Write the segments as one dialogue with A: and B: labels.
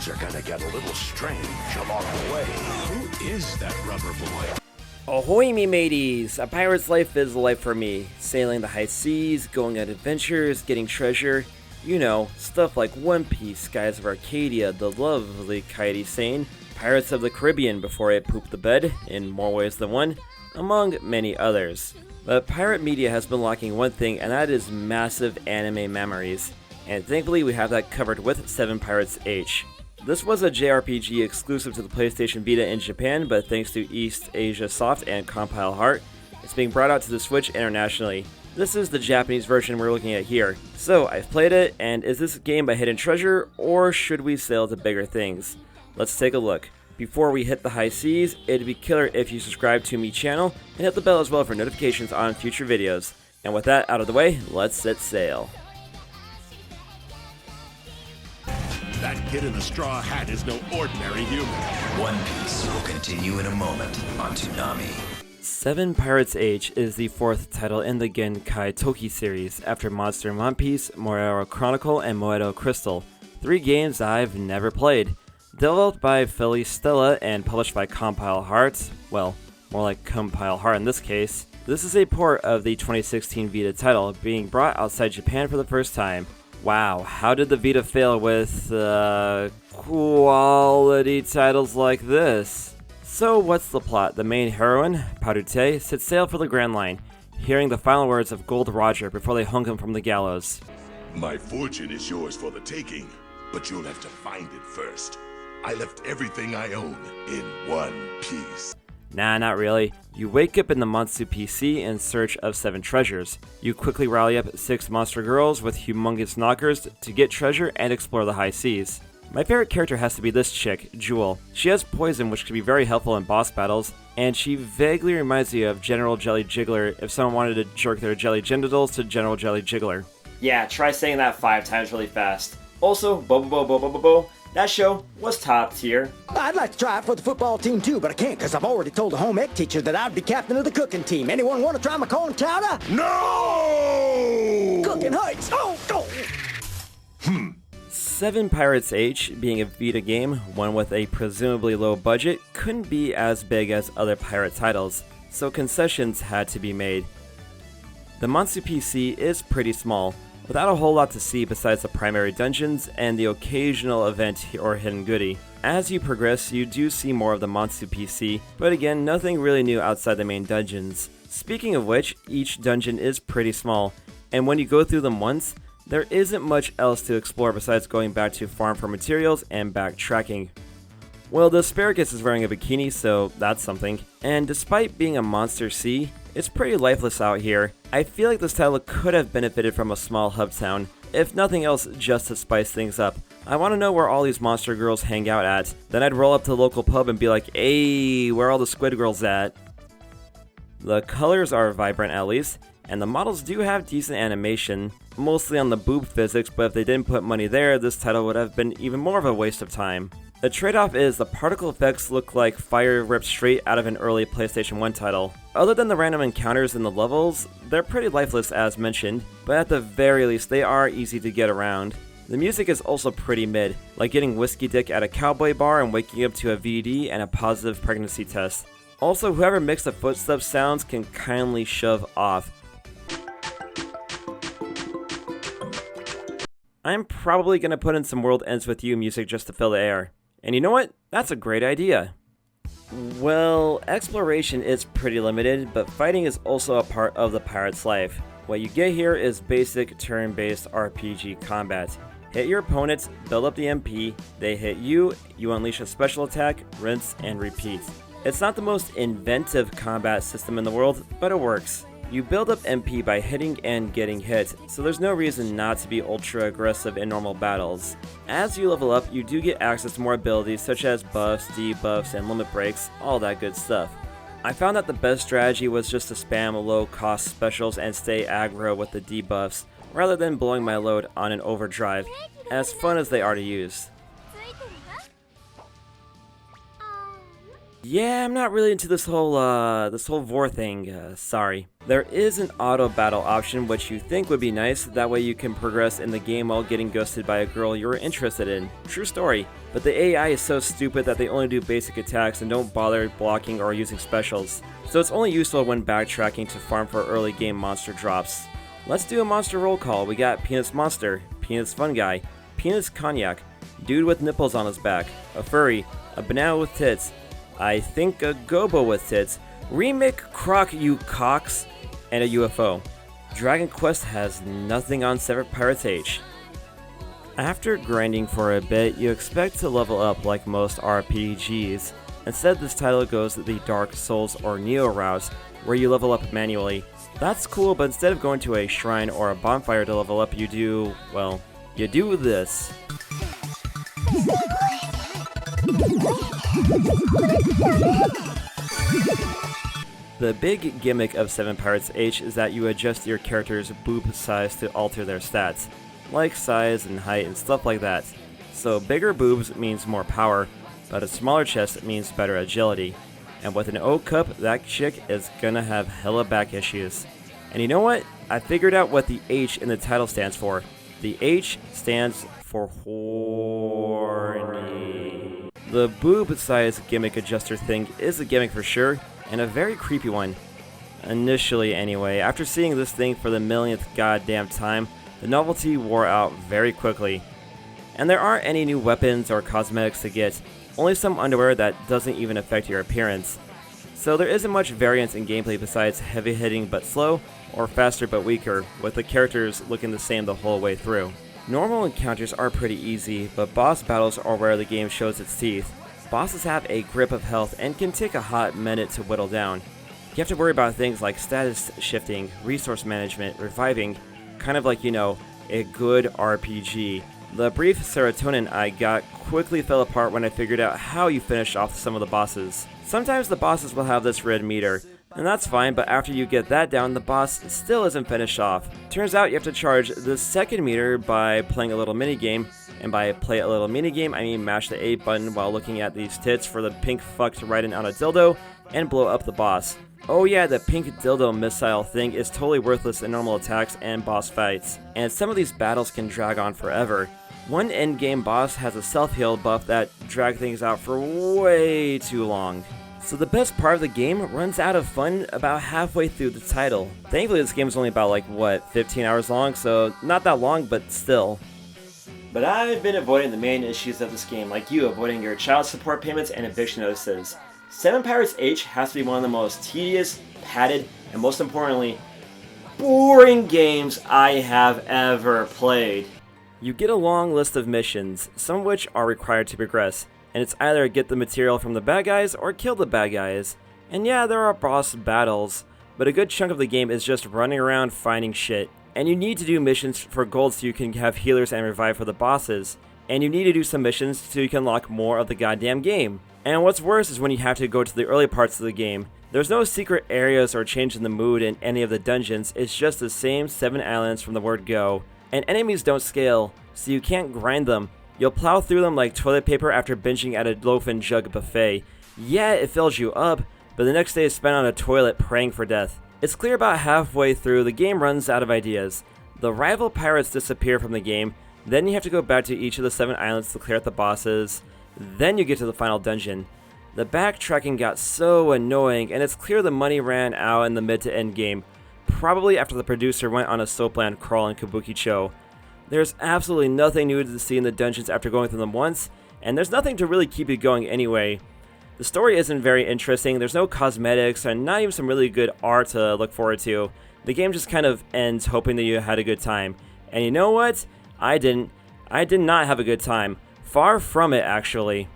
A: Things are gonna get a little strange along the way.
B: Who is that rubber boy?
C: Ahoy me mateys! A pirate's life is a life for me. Sailing the high seas, going on adventures, getting treasure. You know, stuff like One Piece, Skies of Arcadia, the lovely Kairi Sane, Pirates of the Caribbean before it pooped the bed, in more ways than one, among many others. But pirate media has been lacking one thing, and that is massive anime memories. And thankfully we have that covered with 7 Pirates H. This was a JRPG exclusive to the PlayStation Vita in Japan, but thanks to East Asia Soft and Compile Heart, it's being brought out to the Switch internationally. This is the Japanese version we're looking at here. So I've played it, and is this game a hidden treasure, or should we sail to bigger things? Let's take a look. Before we hit the high seas, it'd be killer if you subscribe to me channel, and hit the bell as well for notifications on future videos. And with that out of the way, let's set sail.
B: That kid in the straw hat is no ordinary human.
D: One Piece will continue in a moment on Toonami.
C: 7 Pirates H is the 4th title in the Genkai Toki series, after Monster and One Piece, Moero Chronicle, and Moedo Crystal. 3 games I've never played. Developed by Felistella and published by Compile Heart, well, more like Compile Heart in this case. This is a port of the 2016 Vita title, being brought outside Japan for the first time. Wow, how did the Vita fail with, quality titles like this? So what's the plot? The main heroine, Parute, sets sail for the Grand Line, hearing the final words of Gold Roger before they hung him from the gallows.
A: My fortune is yours for the taking, but you'll have to find it first. I left everything I own in one piece.
C: Nah, not really. You wake up in the Monsu PC in search of 7 treasures. You quickly rally up 6 monster girls with humongous knockers to get treasure and explore the high seas. My favorite character has to be this chick, Jewel. She has poison, which can be very helpful in boss battles, and she vaguely reminds me of General Jelly Jiggler if someone wanted to jerk their jelly genitals to General Jelly Jiggler. Yeah, try saying that 5 times really fast. Also, Bo, that show was top tier.
E: I'd like to try it for the football team too, but I can't because I've already told the home ec teacher that I'd be captain of the cooking team. Anyone want to try my corn chowder?
A: No!
E: Cooking hurts. Oh.
C: 7 Pirates H, being a Vita game, one with a presumably low budget, couldn't be as big as other pirate titles, so concessions had to be made. The Monsu PC is pretty small, without a whole lot to see besides the primary dungeons and the occasional event or hidden goodie. As you progress, you do see more of the Monsu PC, but again, nothing really new outside the main dungeons. Speaking of which, each dungeon is pretty small, and when you go through them once, there isn't much else to explore besides going back to farm for materials and backtracking. Well, the asparagus is wearing a bikini, so that's something. And despite being a monster sea, it's pretty lifeless out here. I feel like this title could have benefited from a small hub town, if nothing else just to spice things up. I want to know where all these monster girls hang out at. Then I'd roll up to the local pub and be like, hey, where are all the squid girls at? The colors are vibrant at least, and the models do have decent animation, mostly on the boob physics, but if they didn't put money there, this title would have been even more of a waste of time. The trade-off is the particle effects look like fire ripped straight out of an early PlayStation 1 title. Other than the random encounters in the levels, they're pretty lifeless as mentioned, but at the very least they are easy to get around. The music is also pretty mid, like getting whiskey dick at a cowboy bar and waking up to a VD and a positive pregnancy test. Also, whoever mixed the footsteps sounds can kindly shove off. I'm probably gonna put in some World Ends With You music just to fill the air. And you know what? That's a great idea. Well, exploration is pretty limited, but fighting is also a part of the pirate's life. What you get here is basic turn-based RPG combat. Hit your opponents, build up the MP, they hit you, you unleash a special attack, rinse, and repeat. It's not the most inventive combat system in the world, but it works. You build up MP by hitting and getting hit, so there's no reason not to be ultra aggressive in normal battles. As you level up, you do get access to more abilities such as buffs, debuffs, and limit breaks, all that good stuff. I found that the best strategy was just to spam low cost specials and stay aggro with the debuffs, rather than blowing my load on an overdrive, as fun as they are to use. Yeah, I'm not really into this whole vor thing, sorry. There is an auto battle option which you think would be nice, that way you can progress in the game while getting ghosted by a girl you're interested in. True story. But the AI is so stupid that they only do basic attacks and don't bother blocking or using specials. So it's only useful when backtracking to farm for early game monster drops. Let's do a monster roll call. We got Penis Monster, Penis Fun Guy, Penis Cognac, Dude with Nipples on his back, a Furry, a Banana with Tits, I think a Gobo with Tits, Remake Croc You Cocks, and a UFO. Dragon Quest has nothing on Severed Pirates H. After grinding for a bit, you expect to level up like most RPGs. Instead, this title goes the Dark Souls or Neo route, where you level up manually. That's cool, but instead of going to a shrine or a bonfire to level up, you do this. The big gimmick of 7 Pirates H is that you adjust your character's boob size to alter their stats, like size and height and stuff like that. So bigger boobs means more power, but a smaller chest means better agility. And with an O cup, that chick is gonna have hella back issues. And you know what? I figured out what the H in the title stands for. The H stands for horny. The boob size gimmick adjuster thing is a gimmick for sure, and a very creepy one. Initially anyway, after seeing this thing for the millionth goddamn time, the novelty wore out very quickly. And there aren't any new weapons or cosmetics to get, only some underwear that doesn't even affect your appearance. So there isn't much variance in gameplay besides heavy hitting but slow, or faster but weaker, with the characters looking the same the whole way through. Normal encounters are pretty easy, but boss battles are where the game shows its teeth. Bosses have a grip of health and can take a hot minute to whittle down. You have to worry about things like status shifting, resource management, reviving, kind of like, a good RPG. The brief serotonin I got quickly fell apart when I figured out how you finish off some of the bosses. Sometimes the bosses will have this red meter, and that's fine, but after you get that down, the boss still isn't finished off. Turns out you have to charge the second meter by playing a little minigame, and by play a little minigame, I mean mash the A button while looking at these tits for the pink fuck to ride in on a dildo and blow up the boss. Oh yeah, the pink dildo missile thing is totally worthless in normal attacks and boss fights, and some of these battles can drag on forever. One endgame boss has a self-heal buff that drags things out for way too long. So the best part of the game runs out of fun about halfway through the title. Thankfully this game is only about 15 hours long, so not that long, but still. But I've been avoiding the main issues of this game, like you avoiding your child support payments and eviction notices. 7 Pirates H has to be one of the most tedious, padded, and most importantly, boring games I have ever played. You get a long list of missions, some of which are required to progress, and it's either get the material from the bad guys or kill the bad guys. And yeah, there are boss battles, but a good chunk of the game is just running around finding shit. And you need to do missions for gold so you can have healers and revive for the bosses. And you need to do some missions so you can unlock more of the goddamn game. And what's worse is when you have to go to the early parts of the game. There's no secret areas or change in the mood in any of the dungeons, it's just the same 7 islands from the word go. And enemies don't scale, so you can't grind them. You'll plow through them like toilet paper after binging at a loaf and jug buffet. Yeah, it fills you up, but the next day is spent on a toilet praying for death. It's clear about halfway through the game runs out of ideas. The rival pirates disappear from the game, then you have to go back to each of the 7 islands to clear out the bosses, then you get to the final dungeon. The backtracking got so annoying, and it's clear the money ran out in the mid to end game, probably after the producer went on a soapland crawl in Kabukicho. There's absolutely nothing new to see in the dungeons after going through them once, and there's nothing to really keep you going anyway. The story isn't very interesting, there's no cosmetics, and not even some really good art to look forward to. The game just kind of ends hoping that you had a good time. And you know what? I didn't. I did not have a good time. Far from it, actually.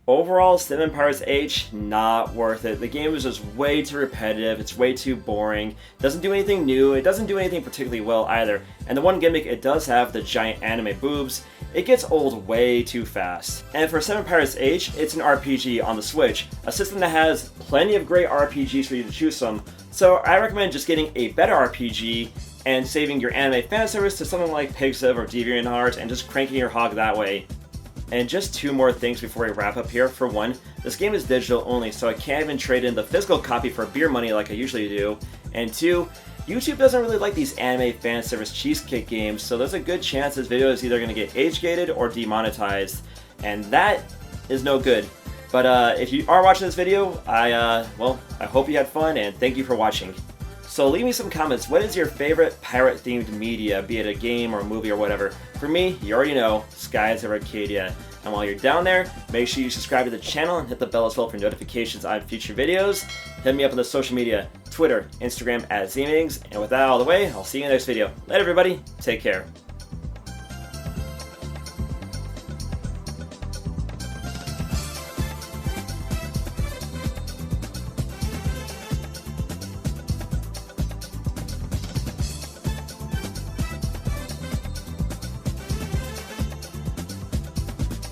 C: Overall, 7 Pirates H, not worth it. The game is just way too repetitive, it's way too boring, doesn't do anything new, it doesn't do anything particularly well either. And the one gimmick it does have, the giant anime boobs, it gets old way too fast. And for 7 Pirates H, it's an RPG on the Switch, a system that has plenty of great RPGs for you to choose from. So I recommend just getting a better RPG and saving your anime fan service to something like Pigsiv or DeviantArt and just cranking your hog that way. And just 2 more things before we wrap up here. For one, this game is digital only, so I can't even trade in the physical copy for beer money like I usually do. And 2, YouTube doesn't really like these anime fan service cheesecake games, so there's a good chance this video is either going to get age-gated or demonetized, and that is no good. But if you are watching this video, I hope you had fun, and thank you for watching. So leave me some comments. What is your favorite pirate-themed media, be it a game or a movie or whatever? For me, you already know, Skies of Arcadia. And while you're down there, make sure you subscribe to the channel and hit the bell as well for notifications on future videos. Hit me up on the social media, Twitter, Instagram @ZMeetings. And with that out of the way, I'll see you in the next video. Later, everybody. Take care.